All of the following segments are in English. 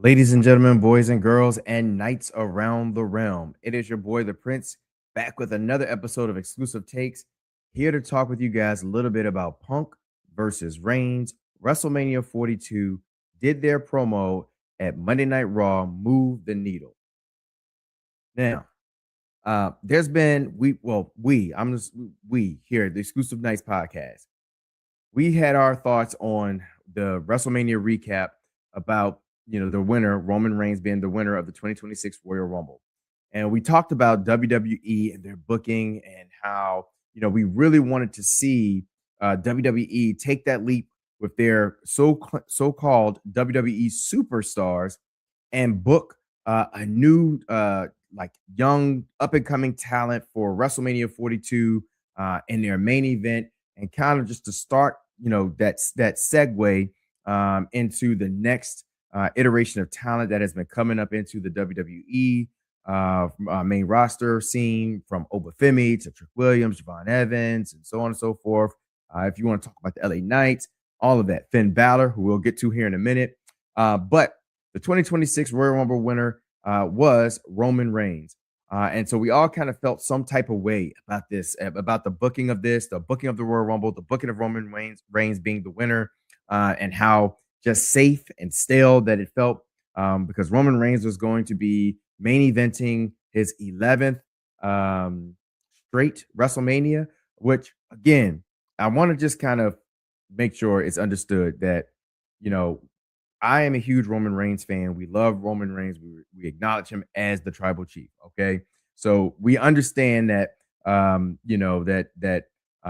Ladies and gentlemen, boys and girls, and knights around the realm, it is your boy, the Prince, back with another episode of Exclusive Takes, here to talk with you guys a little bit about Punk versus Reigns. WrestleMania 42 did their promo at Monday Night Raw, move the needle. Now, there's been we here at the Exclusive Nights podcast. We had our thoughts on the WrestleMania recap about the winner, Roman Reigns, being the winner of the 2026 Royal Rumble. And we talked about WWE and their booking and how we really wanted to see WWE take that leap with their so-called WWE superstars and book a new like young up-and-coming talent for WrestleMania 42 in their main event, and kind of just to start that segue into the next iteration of talent that has been coming up into the WWE main roster scene, from Obafemi to Trick Williams, Javon Evans, and so on and so forth. If you want to talk about the LA Knights, all of that. Finn Balor, who we'll get to here in a minute. But the 2026 Royal Rumble winner was Roman Reigns. And so we all kind of felt some type of way about this, about the booking of this, the booking of the Royal Rumble, the booking of Roman Reigns being the winner, and how just safe and stale that it felt, because Roman Reigns was going to be main eventing his 11th straight WrestleMania, which, again, I want to just kind of make sure it's understood that, I am a huge Roman Reigns fan. We love Roman Reigns. We acknowledge him as the tribal chief. Okay. So we understand that,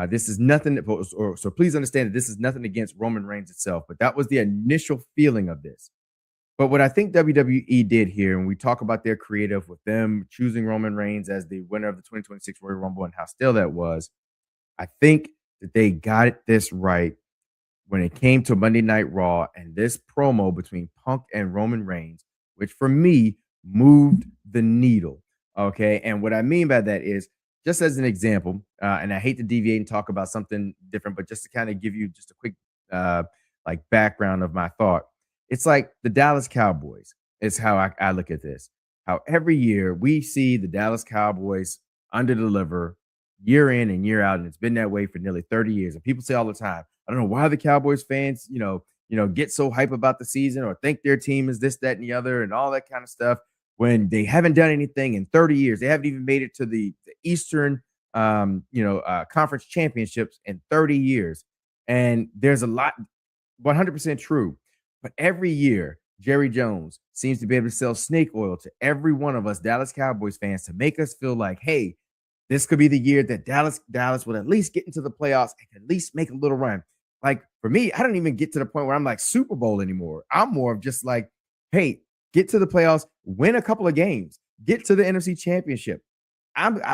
this is nothing. So please understand that this is nothing against Roman Reigns itself, but that was the initial feeling of this. But what I think WWE did here, and we talk about their creative with them choosing Roman Reigns as the winner of the 2026 Royal Rumble and how still that was, I think that they got this right when it came to Monday Night Raw and this promo between Punk and Roman Reigns, which for me moved the needle. Okay. And what I mean by that is, just as an example, and I hate to deviate and talk about something different, but just to kind of give you just a quick background of my thought. It's like the Dallas Cowboys is how I look at this. How every year we see the Dallas Cowboys underdeliver year in and year out, and it's been that way for nearly 30 years. And people say all the time, I don't know why the Cowboys fans, get so hype about the season or think their team is this, that, and the other, and all that kind of stuff, when they haven't done anything in 30 years. They haven't even made it to the Eastern, Conference Championships in 30 years. And there's a lot, 100% true. But every year, Jerry Jones seems to be able to sell snake oil to every one of us Dallas Cowboys fans to make us feel like, hey, this could be the year that Dallas would at least get into the playoffs and at least make a little run. Like, for me, I don't even get to the point where I'm like Super Bowl anymore. I'm more of just like, hey, get to the playoffs, win a couple of games, get to the NFC Championship.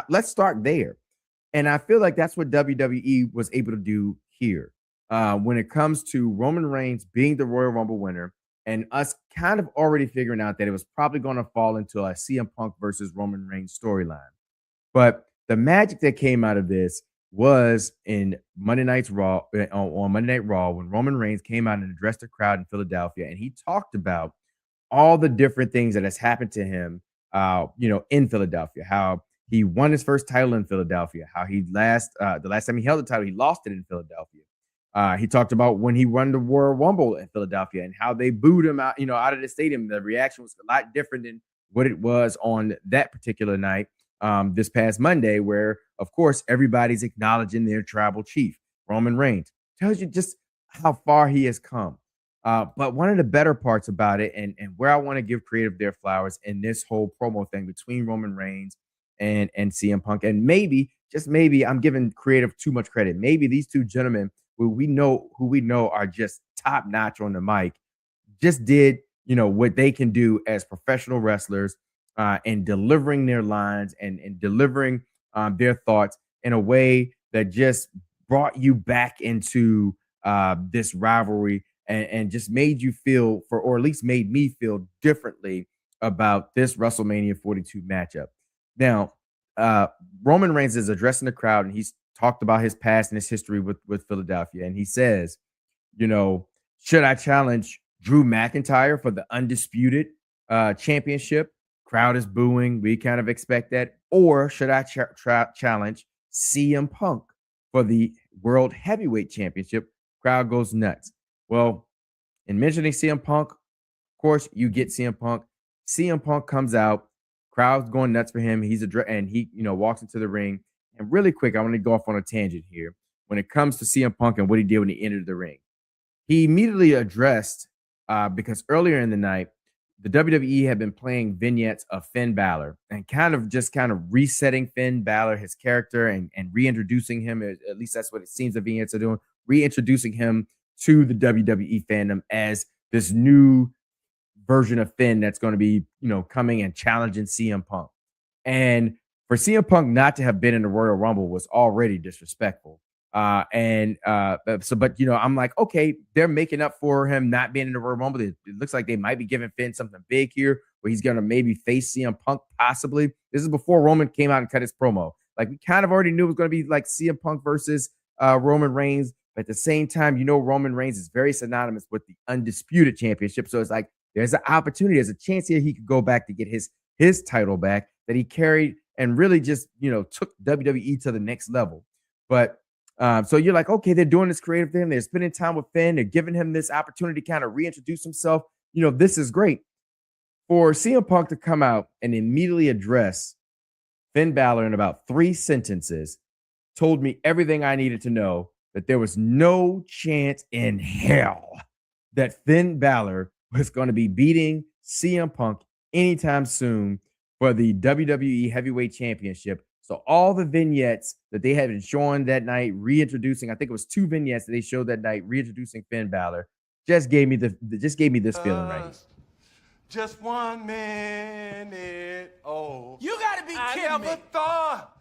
Let's start there. And I feel like that's what WWE was able to do here when it comes to Roman Reigns being the Royal Rumble winner, and us kind of already figuring out that it was probably going to fall into a CM Punk versus Roman Reigns storyline. But the magic that came out of this was in Monday Night Raw, on Monday Night Raw, when Roman Reigns came out and addressed the crowd in Philadelphia, and he talked about all the different things that has happened to him, in Philadelphia, how he won his first title in Philadelphia, how the last time he held the title, he lost it in Philadelphia. He talked about when he won the Royal Rumble in Philadelphia and how they booed him out, out of the stadium. The reaction was a lot different than what it was on that particular night, this past Monday, where, of course, everybody's acknowledging their tribal chief, Roman Reigns. Tells you just how far he has come. But one of the better parts about it, and where I want to give creative their flowers in this whole promo thing between Roman Reigns and CM Punk, and maybe, just maybe, I'm giving creative too much credit. Maybe these two gentlemen who we know are just top notch on the mic, just did what they can do as professional wrestlers, and delivering their lines and delivering their thoughts in a way that just brought you back into this rivalry and just made you feel or at least made me feel differently about this WrestleMania 42 matchup. Now, uh, Roman Reigns is addressing the crowd and he's talked about his past and his history with Philadelphia. And he says, you know, should I challenge Drew McIntyre for the undisputed championship? Crowd is booing. We kind of expect that. Or should I challenge CM Punk for the World Heavyweight Championship? Crowd goes nuts. Well, in mentioning CM Punk, of course, you get CM Punk. CM Punk comes out, crowd's going nuts for him. And he, walks into the ring. And really quick, I want to go off on a tangent here. When it comes to CM Punk and what he did when he entered the ring, he immediately addressed because earlier in the night, the WWE had been playing vignettes of Finn Balor and kind of resetting Finn Balor, his character, and reintroducing him. At least that's what it seems the vignettes are doing, reintroducing him to the WWE fandom as this new version of Finn that's going to be, coming and challenging CM Punk. And for CM Punk not to have been in the Royal Rumble was already disrespectful. But I'm like, okay, they're making up for him not being in the Royal Rumble. It looks like they might be giving Finn something big here where he's going to maybe face CM Punk possibly. This is before Roman came out and cut his promo. Like, we kind of already knew it was going to be like CM Punk versus Roman Reigns. But at the same time, Roman Reigns is very synonymous with the undisputed championship. So it's like, there's an opportunity. There's a chance here he could go back to get his title back that he carried and really just, took WWE to the next level. But so you're like, okay, they're doing this creative thing. They're spending time with Finn. They're giving him this opportunity to kind of reintroduce himself. This is great. For CM Punk to come out and immediately address Finn Balor in about 3 sentences told me everything I needed to know, that there was no chance in hell that Finn Balor was going to be beating CM Punk anytime soon for the WWE Heavyweight Championship. So all the vignettes that they had been showing that night, reintroducing, I think it was 2 vignettes that they showed that night, reintroducing Finn Balor, just gave me this feeling right here. Just 1 minute. Oh, you gotta be kidding I never thought.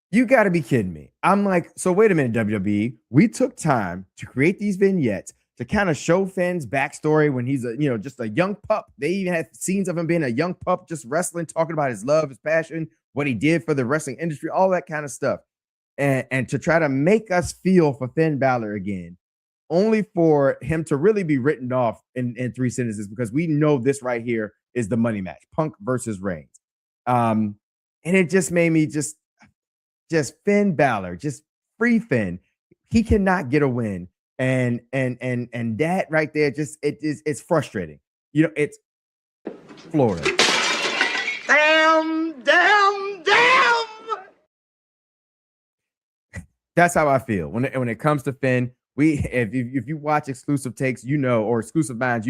You got to be kidding me. I'm like, so wait a minute, WWE. We took time to create these vignettes to kind of show Finn's backstory when he's just a young pup. They even had scenes of him being a young pup, just wrestling, talking about his love, his passion, what he did for the wrestling industry, all that kind of stuff. And to try to make us feel for Finn Balor again, only for him to really be written off in 3 sentences, because we know this right here is the money match, Punk versus Reigns. And it just made me just Finn Balor, just free Finn. He cannot get a win. And that right there, it's frustrating. It's Florida. Damn. That's how I feel when it comes to Finn. If you watch Xclusive Takes, or Exclusive Minds,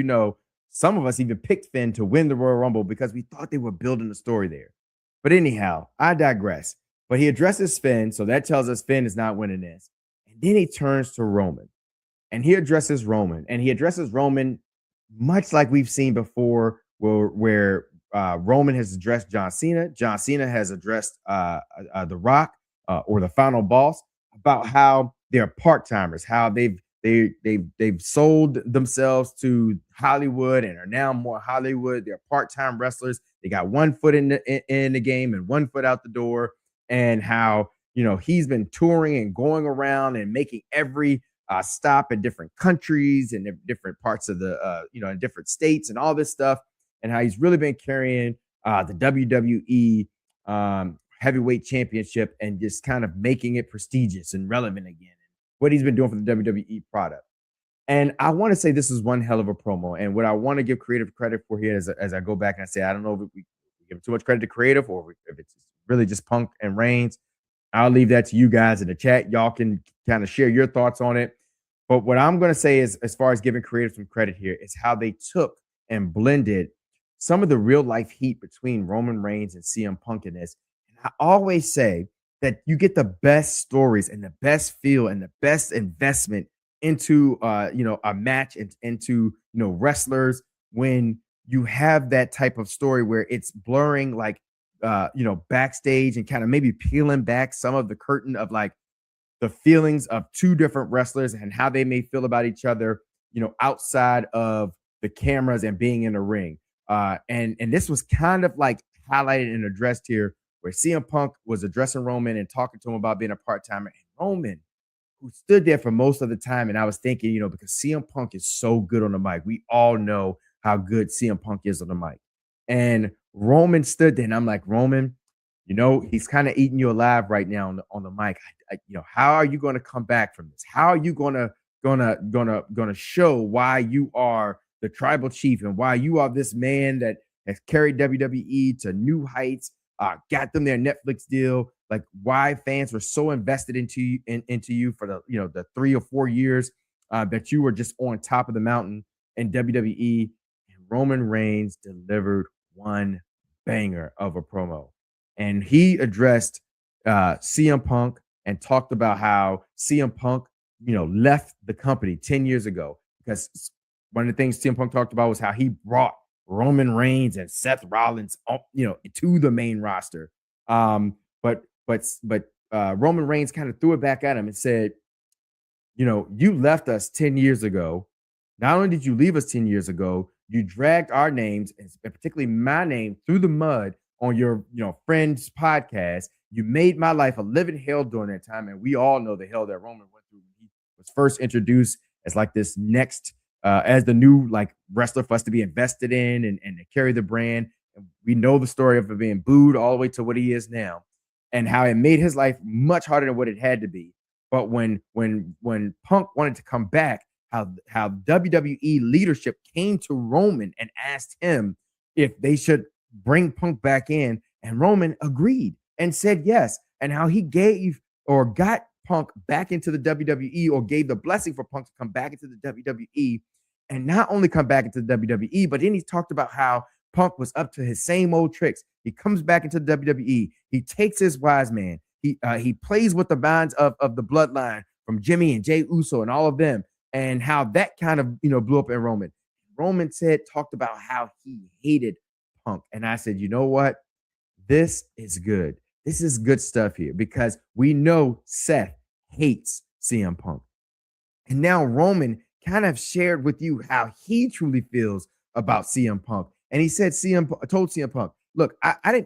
some of us even picked Finn to win the Royal Rumble because we thought they were building a story there. But anyhow, I digress. But he addresses Finn, so that tells us Finn is not winning this. And then he turns to Roman, and he addresses Roman, much like we've seen before, where Roman has addressed John Cena. John Cena has addressed The Rock or the Final Boss about how they're part-timers, how they've sold themselves to Hollywood and are now more Hollywood. They're part-time wrestlers. They got 1 foot in the game and 1 foot out the door. And how, he's been touring and going around and making every stop in different countries and different parts of the, in different states and all this stuff. And how he's really been carrying the WWE Heavyweight Championship and just kind of making it prestigious and relevant again. What he's been doing for the WWE product. And I want to say this is one hell of a promo. And what I want to give creative credit for here as I go back and I say, I don't know if we give too much credit to creative or if it's really just Punk and Reigns. I'll leave that to you guys in the chat. Y'all can kind of share your thoughts on it. But what I'm going to say is, as far as giving creative some credit here, is how they took and blended some of the real life heat between Roman Reigns and CM Punk in this. And I always say that you get the best stories and the best feel and the best investment into a match and into wrestlers when you have that type of story where it's blurring like backstage and kind of maybe peeling back some of the curtain of like the feelings of two different wrestlers and how they may feel about each other, outside of the cameras and being in the ring. And this was kind of like highlighted and addressed here, where CM Punk was addressing Roman and talking to him about being a part timer. And Roman, who stood there for most of the time, and I was thinking, because CM Punk is so good on the mic, we all know how good CM Punk is on the mic. And Roman stood there, and I'm like, Roman, he's kind of eating you alive right now on the mic. How are you going to come back from this? How are you gonna show why you are the tribal chief and why you are this man that has carried WWE to new heights, got them their Netflix deal, like why fans were so invested into you for the 3 or 4 years that you were just on top of the mountain in WWE. And Roman Reigns delivered one banger of a promo. And he addressed CM Punk and talked about how CM Punk, left the company 10 years ago, because one of the things CM Punk talked about was how he brought Roman Reigns and Seth Rollins up, to the main roster. But Roman Reigns kind of threw it back at him and said, you left us 10 years ago. Not only did you leave us 10 years ago, you dragged our names, and particularly my name, through the mud on your friend's podcast. You made my life a living hell during that time. And we all know the hell that Roman went through when he was first introduced as like this next, as the new like wrestler for us to be invested in and to carry the brand. And we know the story of it being booed all the way to what he is now, and how it made his life much harder than what it had to be. But when Punk wanted to come back, how WWE leadership came to Roman and asked him if they should bring Punk back in, and Roman agreed and said yes, and how he gave or got Punk back into the WWE, or gave the blessing for Punk to come back into the WWE, and not only come back into the WWE, but then he talked about how Punk was up to his same old tricks. He comes back into the WWE. He takes his wise man. He plays with the bonds of the bloodline from Jimmy and Jey Uso and all of them, and how that kind of blew up in Roman. Roman talked about how he hated Punk, and I said, you know what? This is good. This is good stuff here, because we know Seth hates CM Punk. And now Roman kind of shared with you how he truly feels about CM Punk. And he said told CM Punk, look, I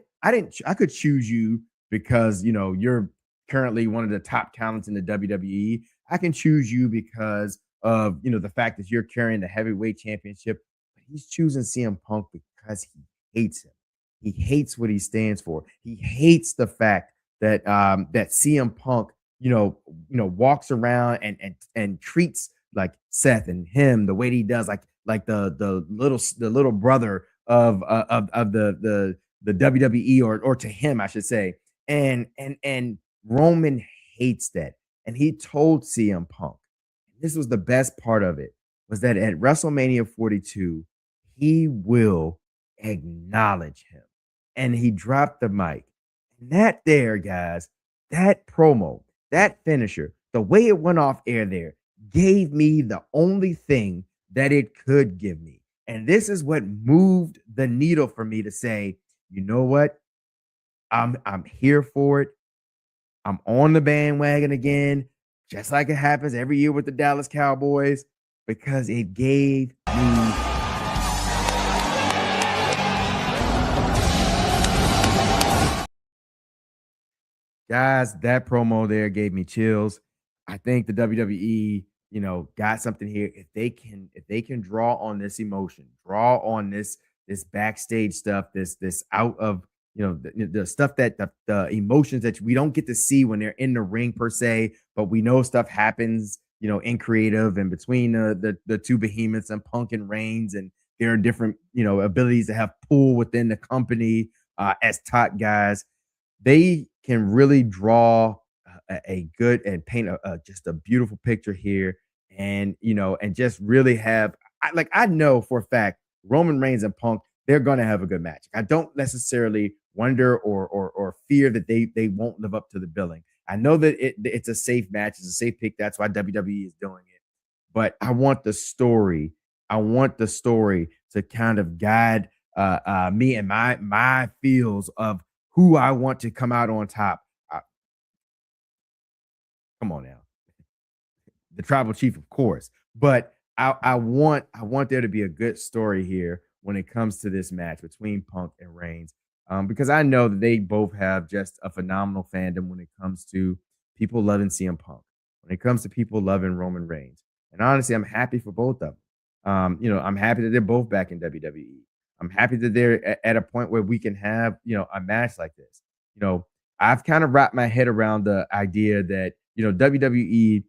could choose you because you're currently one of the top talents in the WWE. I can choose you because of the fact that you're carrying the heavyweight championship. But he's choosing CM Punk because he hates him. He hates what he stands for. He hates the fact that that CM Punk, walks around and treats like Seth and him the way he does, like the little brother of the WWE, or to him, I should say. And Roman hates that. And he told CM Punk, this was the best part of it, was that at WrestleMania 42, he will acknowledge him. And he dropped the mic. And that there, guys, that promo, that finisher, the way it went off air there, gave me the only thing that it could give me. And this is what moved the needle for me to say, you know what? I'm here for it. I'm on the bandwagon again, just like it happens every year with the Dallas Cowboys, because it gave me guys, that promo there gave me chills. I think the WWE, got something here. If they can draw on this emotion, draw on this backstage stuff, this out of the stuff that the emotions that we don't get to see when they're in the ring per se, but we know stuff happens, in creative and between the two behemoths and Punk and Reigns, and there are different abilities to have pull within the company as top guys. They can really draw a good and paint just a beautiful picture here, and and just really have I know for a fact Roman Reigns and Punk, they're gonna have a good match. I don't necessarily wonder or fear that they won't live up to the billing. I know that it's a safe match, it's a safe pick. That's why WWE is doing it. But I want the story. I want the story to kind of guide me and my feels of who I want to come out on top. Come on now, the tribal chief, of course, but I want there to be a good story here when it comes to this match between Punk and Reigns, because I know that they both have just a phenomenal fandom when it comes to people loving CM Punk, when it comes to people loving Roman Reigns, and honestly, I'm happy for both of them. I'm happy that they're both back in WWE. I'm happy that they're at a point where we can have a match like this. You know, I've kind of wrapped my head around the idea that WWE,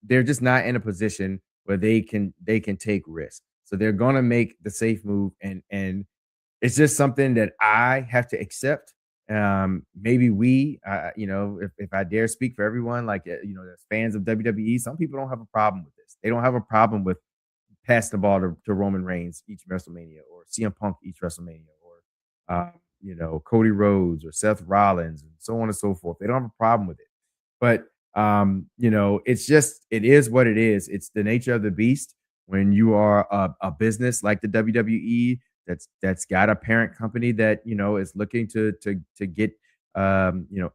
they're just not in a position where they can take risks. So they're gonna make the safe move, and it's just something that I have to accept. Maybe if I dare speak for everyone, like as fans of WWE, some people don't have a problem with this. They don't have a problem with pass the ball to Roman Reigns each WrestleMania, or CM Punk each WrestleMania, or Cody Rhodes or Seth Rollins, and so on and so forth. They don't have a problem with it. But it is what it is. It's the nature of the beast when you are a business like the WWE that's got a parent company that is looking to get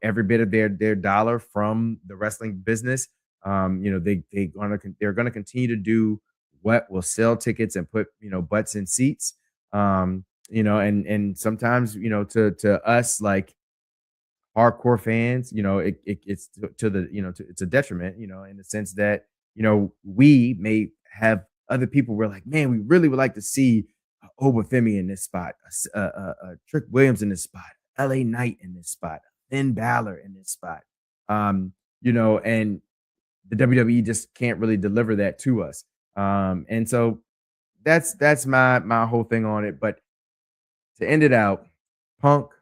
every bit of their dollar from the wrestling business. They're gonna continue to do what will sell tickets and put butts in seats. And sometimes to us, like hardcore fans, it's it's a detriment, in the sense that we may have other people. We're like, man, we really would like to see Obafemi in this spot, Trick Williams in this spot, LA Knight in this spot, Finn Balor in this spot. And the WWE just can't really deliver that to us. And so that's my whole thing on it. But to end it out, Punk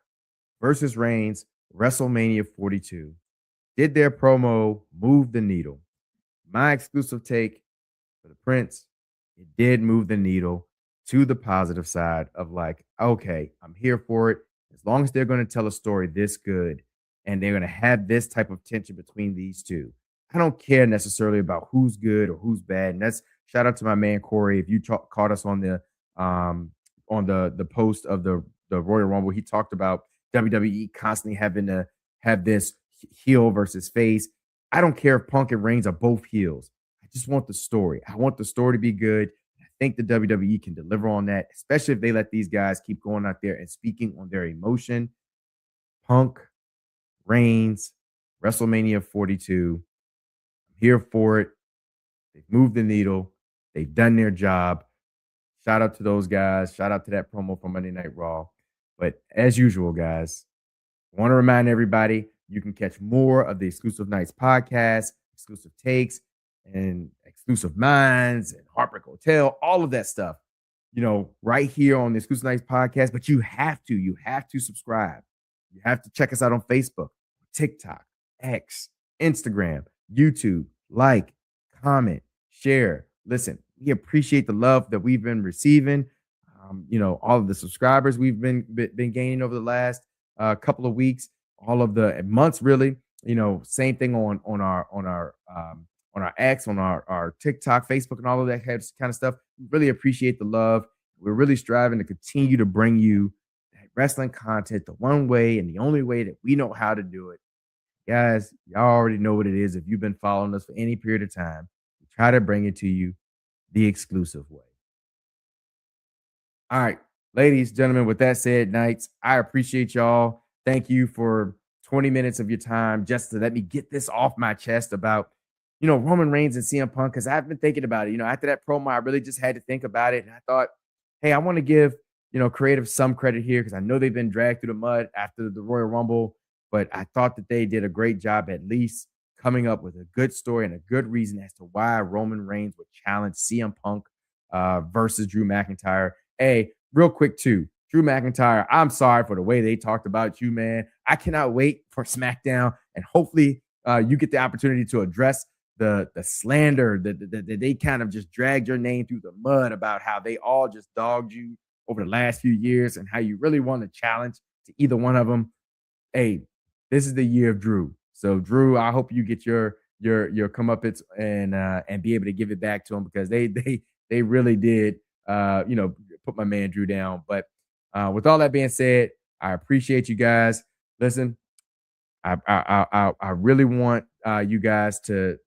versus Reigns, WrestleMania 42. Did their promo move the needle? My exclusive take for the Prince, it did move the needle to the positive side of like, okay, I'm here for it. As long as they're going to tell a story this good and they're going to have this type of tension between these two. I don't care necessarily about who's good or who's bad. And that's shout out to my man Corey. If you caught us on the post of the Royal Rumble, he talked about WWE constantly having to have this heel versus face. I don't care if Punk and Reigns are both heels. I just want the story. I want the story to be good. I think the WWE can deliver on that, especially if they let these guys keep going out there and speaking on their emotion. Punk, Reigns, WrestleMania 42. I'm here for it. They've moved the needle. They've done their job. Shout out to those guys. Shout out to that promo from Monday Night Raw. But as usual, guys, I want to remind everybody you can catch more of the Exclusive Nights podcast, Exclusive Takes, and Exclusive Minds, and Heartbreak Hotel, all of that stuff, right here on the Exclusive Nights podcast. But you have to subscribe. You have to check us out on Facebook, TikTok, X, Instagram, YouTube. Like, comment, share. Listen, we appreciate the love that we've been receiving. All of the subscribers we've been gaining over the last couple of weeks, all of the months, really. Same thing on our X, on our TikTok, Facebook, and all of that kind of stuff. We really appreciate the love. We're really striving to continue to bring you that wrestling content the one way and the only way that we know how to do it. Guys, y'all already know what it is. If you've been following us for any period of time, we try to bring it to you the exclusive way. All right, ladies, gentlemen, with that said, Knights, I appreciate y'all. Thank you for 20 minutes of your time just to let me get this off my chest about, Roman Reigns and CM Punk, because I've been thinking about it. After that promo, I really just had to think about it. And I thought, hey, I want to give, creative some credit here, because I know they've been dragged through the mud after the Royal Rumble, but I thought that they did a great job at least coming up with a good story and a good reason as to why Roman Reigns would challenge CM Punk versus Drew McIntyre. Hey, real quick too, Drew McIntyre, I'm sorry for the way they talked about you, man. I cannot wait for SmackDown, and hopefully you get the opportunity to address the slander that they kind of just dragged your name through the mud about how they all just dogged you over the last few years and how you really want to challenge to either one of them. Hey, this is the year of Drew. So Drew, I hope you get your comeuppance and be able to give it back to them, because they really did put my man Drew down. But with all that being said, I appreciate you guys. Listen, I really want you guys or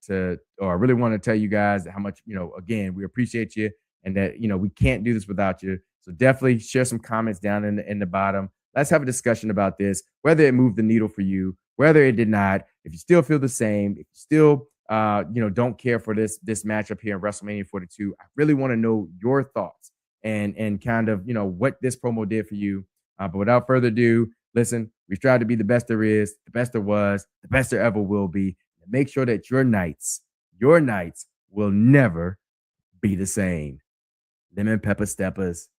I really want to tell you guys how much, again, we appreciate you and that, we can't do this without you. So definitely share some comments down in the bottom. Let's have a discussion about this, whether it moved the needle for you, whether it did not, if you still feel the same, if you still, don't care for this matchup here in WrestleMania 42. I really want to know your thoughts and kind of, what this promo did for you. But without further ado, listen, we strive to be the best there is, the best there was, the best there ever will be. And make sure that your nights will never be the same. Lemon pepper steppers.